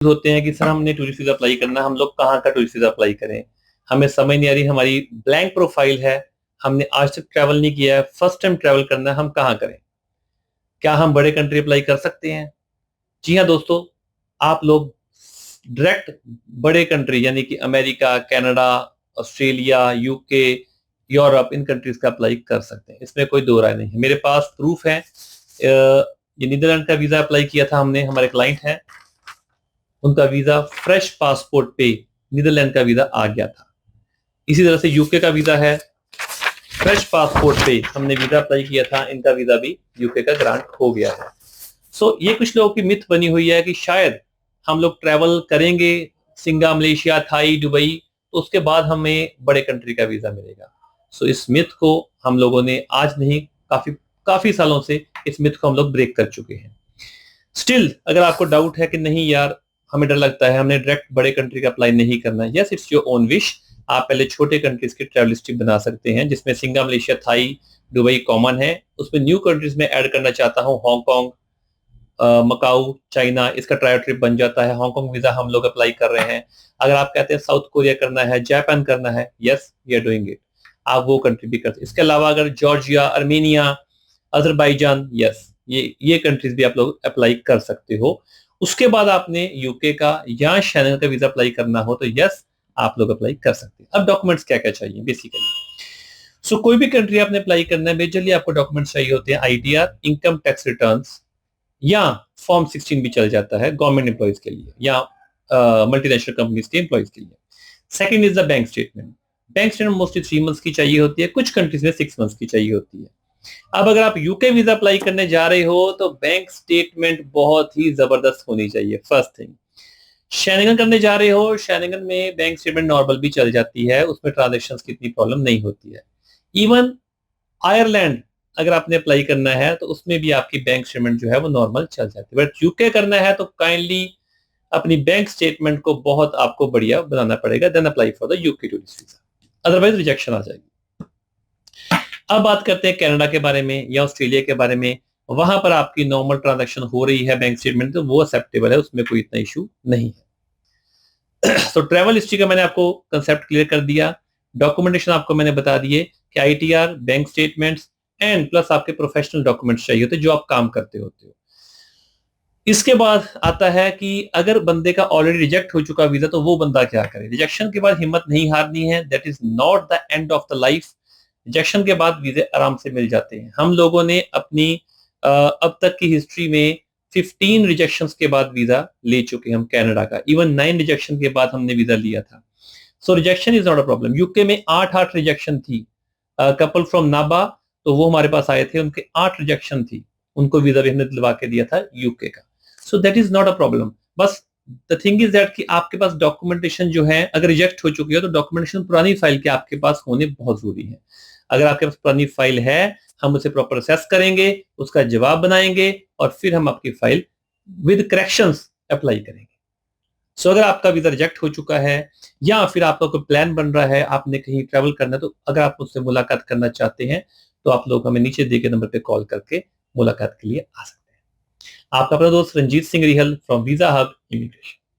होते हैं कि सर हमने टूरिस्ट वीजा अप्लाई करना, हम लोग कहाँ का टूरिस्ट वीजा अप्लाई करें, हमें समझ नहीं आ रही, हमारी ब्लैंक प्रोफाइल है, हमने आज तक ट्रैवल नहीं किया है, फर्स्ट टाइम ट्रैवल करना है, हम कहाँ करें, क्या हम बड़े कंट्री अप्लाई कर सकते हैं? जी हाँ दोस्तों, आप लोग डायरेक्ट बड़े कंट्री यानी कि America, Canada, Australia, UK, Europe, इन कंट्रीज का अप्लाई कर सकते हैं, इसमें कोई दो राय नहीं है। मेरे पास प्रूफ है, ये नीदरलैंड का वीजा अप्लाई किया था हमने, हमारे क्लाइंट हैं, उनका वीजा फ्रेश पासपोर्ट पे नीदरलैंड का वीजा आ गया था। इसी तरह से यूके का वीजा है, फ्रेश पासपोर्ट पे हमने वीजा अप्लाई किया था, इनका वीजा भी यूके का ग्रांट हो गया है। सो ये कुछ लोगों की मिथ बनी हुई है कि शायद हम लोग ट्रैवल करेंगे सिंगापुर, मलेशिया, थाई, दुबई, तो उसके बाद हमें बड़े कंट्री का वीजा मिलेगा। सो इस मिथ को हम लोगों ने आज नहीं, काफी काफी सालों से इस मिथ को हम लोग ब्रेक कर चुके हैं। स्टिल अगर आपको डाउट है कि नहीं यार हमें डर लगता है, हमने डायरेक्ट बड़े कंट्री का अप्लाई नहीं करना है, yes it's your own wish. आप पहले छोटे कंट्रीज की ट्रैवल हिस्ट्री बना सकते हैं, जिसमें Singapore, Malaysia, Thai, Dubai common है। उसमें न्यू कंट्रीज में ऐड करना चाहता हूँ हांगकांग, मकाऊ, चाइना, इसका ट्रायल ट्रिप बन जाता है। हांगकांग वीजा हम लोग अप्लाई कर रहे हैं। अगर आप कहते हैं साउथ कोरिया करना है, जापान करना है, yes we are doing it, आप वो कंट्री भी करते हैं। इसके अलावा अगर जॉर्जिया, अर्मेनिया, अजरबैजान, यस ये कंट्रीज भी आप लोग अप्लाई कर सकते हो। उसके बाद आपने यूके का या शेंगन का वीजा अप्लाई करना हो तो यस आप लोग अप्लाई कर सकते हैं। अब डॉक्यूमेंट्स क्या क्या चाहिए बेसिकली, सो कोई भी कंट्री आपने अप्लाई करना है, मेजरली आपको डॉक्यूमेंट्स चाहिए होते हैं आईटीआर, इनकम टैक्स रिटर्न्स, या फॉर्म 16 भी चल जाता है गवर्नमेंट एम्प्लॉयज के लिए या मल्टीनेशनल कंपनीज के एम्प्लॉयज के लिए। Second is the bank statement. Bank statement mostly 3 months की चाहिए होती है, कुछ कंट्रीज में 6 मंथ्स की चाहिए होती है। अब अगर आप यूके वीजा अप्लाई करने जा रहे हो तो बैंक स्टेटमेंट बहुत ही जबरदस्त होनी चाहिए, फर्स्ट थिंग। शेंगन करने जा रहे हो, शेंगन में बैंक स्टेटमेंट नॉर्मल भी चल जाती है, उसमें ट्रांजेक्शन की इतनी प्रॉब्लम नहीं होती है। इवन आयरलैंड अगर आपने अप्लाई करना है तो उसमें भी आपकी बैंक स्टेटमेंट जो है वो नॉर्मल चल जाती है। बट यूके करना है तो काइंडली अपनी बैंक स्टेटमेंट को बहुत आपको बढ़िया बनाना पड़ेगा, then apply for the UK tourist visa, otherwise rejection आ जाएगी। अब बात करते हैं कनाडा के बारे में या ऑस्ट्रेलिया के बारे में। वहां पर आपकी नॉर्मल ट्रांजैक्शन हो रही है बैंक स्टेटमेंट, तो वो एक्सेप्टेबल है, उसमें कोई इतना इशू नहीं है। तो ट्रैवल हिस्ट्री का मैंने आपको कंसेप्ट क्लियर कर दिया, डॉक्यूमेंटेशन आपको मैंने बता दिए कि ITR, bank statements and plus आपके प्रोफेशनल डॉक्यूमेंट्स चाहिए होते जो आप काम करते होते हो। इसके बाद आता है कि अगर बंदे का ऑलरेडी रिजेक्ट हो चुका वीजा तो वो बंदा क्या करे। रिजेक्शन के बाद हिम्मत नहीं हारनी है, that is not the end of the life. Rejection के बाद वीजे आराम से मिल जाते हैं। हम लोगों ने अपनी अब तक की हिस्ट्री में 15 रिजेक्शन के बाद वीजा ले चुके हैं हम कनाडा का, इवन 9 रिजेक्शन के बाद हमने वीजा लिया था। So rejection is not a problem. UK में 8 रिजेक्शन थी, कपल फ्रॉम नाबा, तो वो हमारे पास आए थे, उनके 8 रिजेक्शन थी, उनको वीजा भी हमने दिलवा के दिया था यूके का। So that is not a problem. बस द थिंग इज दैट कि आपके पास डॉक्यूमेंटेशन जो है, अगर रिजेक्ट हो चुकी है तो डॉक्यूमेंटेशन पुरानी फाइल के आपके पास होने बहुत जरूरी है। अगर आपके पास पुरानी फाइल है, हम उसे प्रॉपर असेस करेंगे, उसका जवाब बनाएंगे और फिर हम आपकी फाइल विद करेक्शंस अप्लाई करेंगे। सो अगर आपका वीजा रिजेक्ट हो चुका है या फिर आपका कोई प्लान बन रहा है, आपने कहीं ट्रैवल करना है, तो अगर आप मुझसे मुलाकात करना चाहते हैं तो आप लोग हमें नीचे दिए गए नंबर पे कॉल करके मुलाकात के लिए आ सकते हैं। आपका अपना दोस्त Ranjeet Singh Rihal from visa hub immigration.